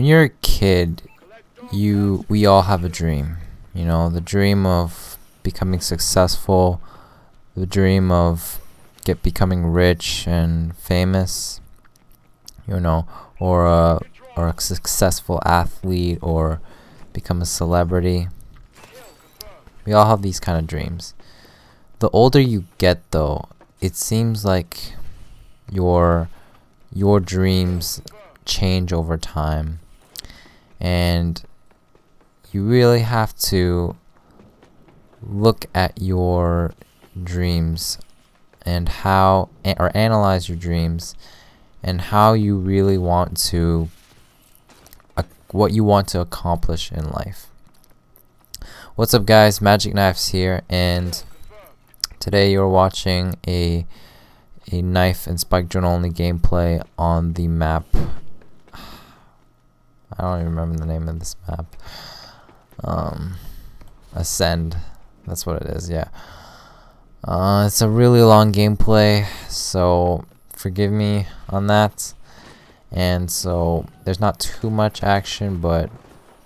when you're a kid, we all have a dream. The dream of becoming successful, the dream of becoming rich and famous, or a successful athlete, or become a celebrity. We all have these kind of dreams. The older you get, though, it seems like your dreams change over time, and you really have to look at your dreams and analyze your dreams and how you really want to what you want to accomplish in life. What's up, guys? Magic Knives here, and today you're watching a knife and spike journal only gameplay on the map. I don't even remember the name of this map. Ascend. That's what it is. Yeah. It's a really long gameplay, so forgive me on that. And so there's not too much action, but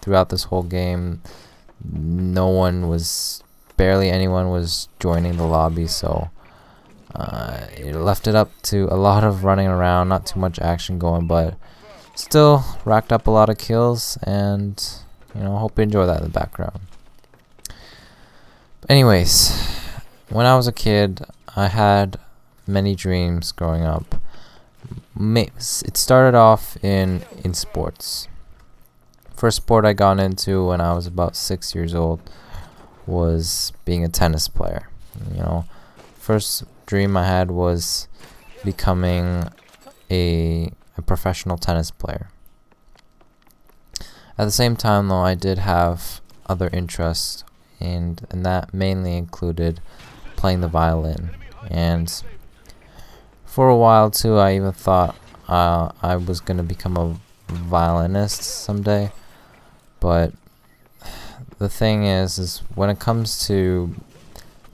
throughout this whole game, barely anyone was joining the lobby, so it left it up to a lot of running around, not too much action going, but still racked up a lot of kills, and hope you enjoy that in the background. But anyways, when I was a kid, I had many dreams growing up. It started off in sports. First sport I got into when I was about 6 years old was being a tennis player. First dream I had was becoming a professional tennis player. At the same time, though, I did have other interests, and that mainly included playing the violin. And for a while too, I even thought I was gonna become a violinist someday. But the thing is when it comes to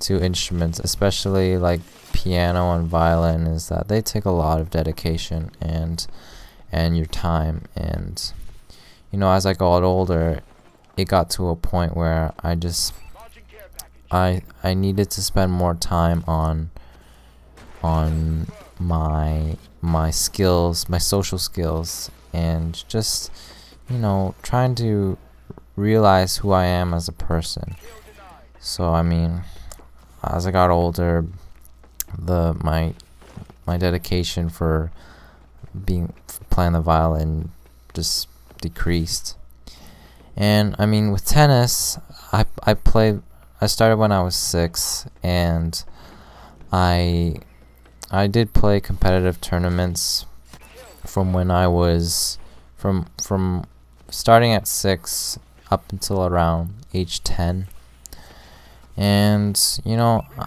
instruments, especially like piano and violin, is that they take a lot of dedication and your time. And as I got older, it got to a point where I needed to spend more time on my skills, my social skills, and just trying to realize who I am as a person. So as I got older, my dedication for playing the violin just decreased. And with tennis, I started when I was 6, and I did play competitive tournaments from when I was from starting at 6 up until around age 10. And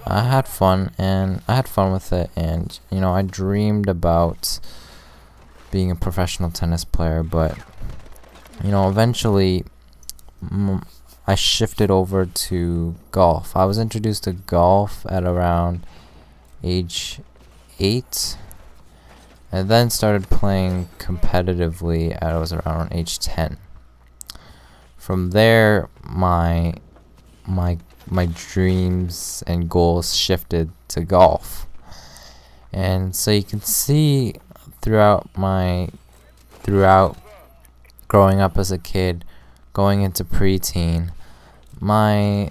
I had fun with it, and I dreamed about being a professional tennis player. But eventually I shifted over to golf. I was introduced to golf at around age 8, and then started playing competitively at around age 10. From there, my dreams and goals shifted to golf. And so you can see throughout growing up as a kid, going into preteen, my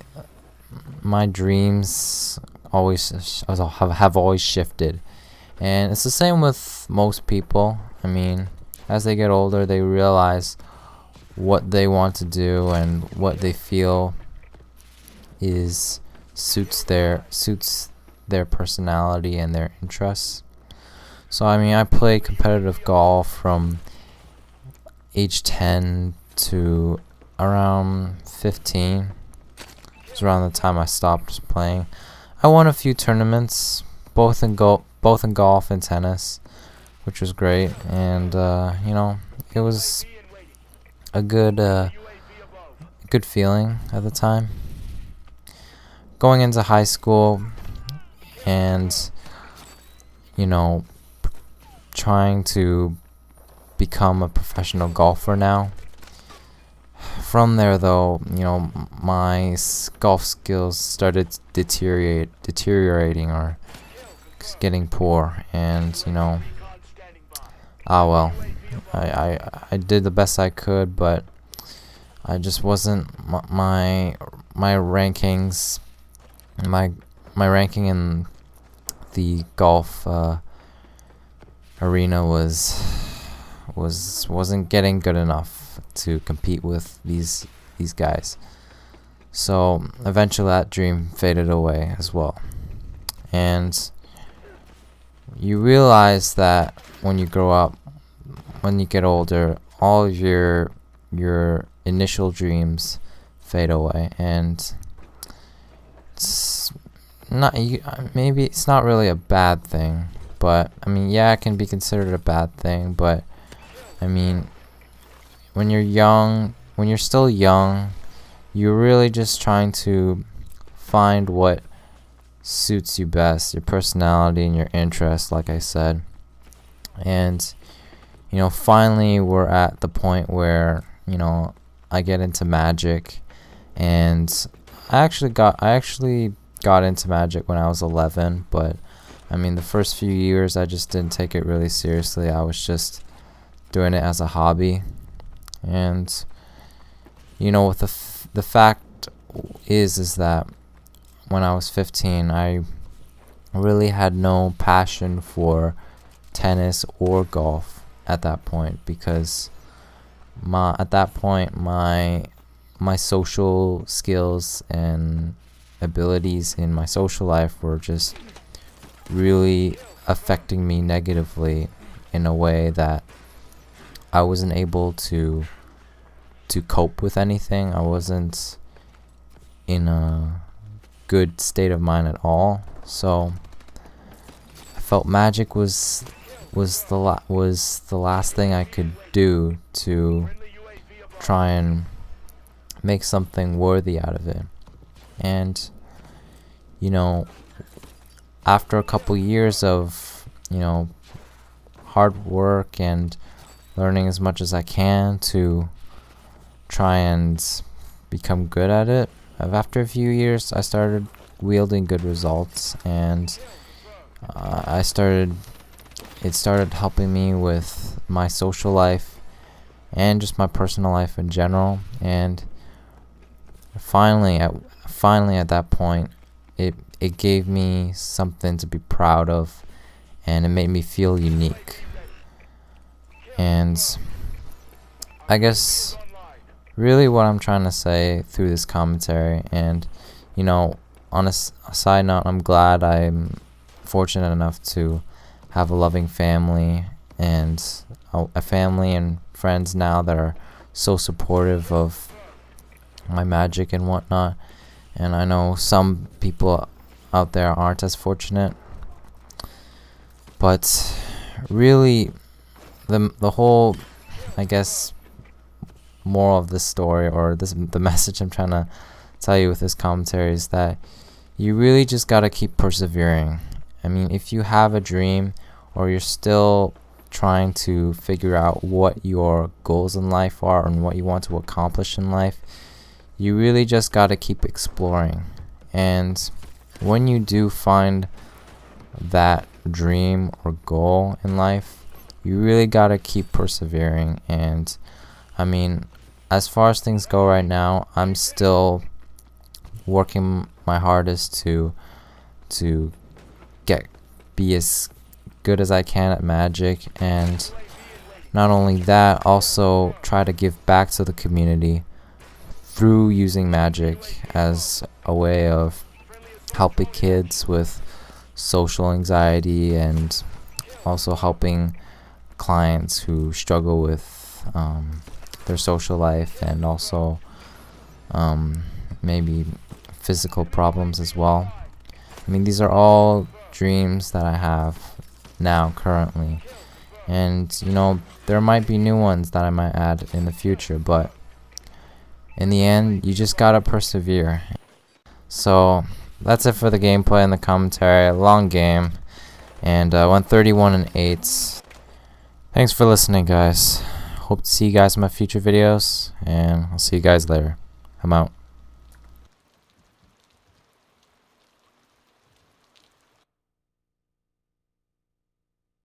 dreams have always shifted. And it's the same with most people. As they get older, they realize what they want to do and what they feel suits their personality and their interests. So I played competitive golf from age 10 to around 15. It was around the time I stopped playing. I won a few tournaments, both in golf and tennis, which was great. And it was a good feeling at the time. Going into high school and trying to become a professional golfer now. From there, though, you know, my golf skills started deteriorating or getting poor, and you know, well, I did the best I could, but I just wasn't my rankings, my ranking in the golf arena wasn't getting good enough to compete with these guys. So eventually that dream faded away as well. And you realize that when you grow up, when you get older, all your initial dreams fade away, and it's not maybe it's not really a bad thing, but I mean, yeah, it can be considered a bad thing, but I mean, when you're still young, you're really just trying to find what suits you best, your personality and your interests, like I said. And you know, finally we're at the point where, you know, I get into Magic, and I actually got into Magic when I was 11, but I mean, the first few years I just didn't take it really seriously. I was just doing it as a hobby. And you know, with the fact is that when I was 15, I really had no passion for tennis or golf at that point, because at that point my social skills and abilities in my social life were just really affecting me negatively in a way that I wasn't able to cope with anything. I wasn't in a good state of mind at all. So I felt Magic was the last thing I could do to try and make something worthy out of it. And you know, after a couple years of, you know, hard work and learning as much as I can to try and become good at it, after a few years I started wielding good results, and it started helping me with my social life and just my personal life in general. And finally at that point, it gave me something to be proud of, and it made me feel unique. And I guess really what I'm trying to say through this commentary, and you know, on a side note, I'm glad I'm fortunate enough to have a loving family, and a family and friends now that are so supportive of my Magic and whatnot. And I know some people out there aren't as fortunate, but really the whole, I guess, moral of this story, or the message I'm trying to tell you with this commentary, is that you really just gotta keep persevering. I mean, if you have a dream, or you're still trying to figure out what your goals in life are and what you want to accomplish in life, you really just gotta keep exploring. And when you do find that dream or goal in life, you really gotta keep persevering. And I mean, as far as things go right now, I'm still working my hardest to be as good as I can at Magic, and not only that, also try to give back to the community through using Magic as a way of helping kids with social anxiety, and also helping clients who struggle with their social life, and also maybe physical problems as well. I mean, these are all dreams that I have now currently, and you know, there might be new ones that I might add in the future, but in the end, you just gotta persevere. So that's it for the gameplay and the commentary. Long game, and went 31-8. Thanks for listening, guys. Hope to see you guys in my future videos, and I'll see you guys later. I'm out.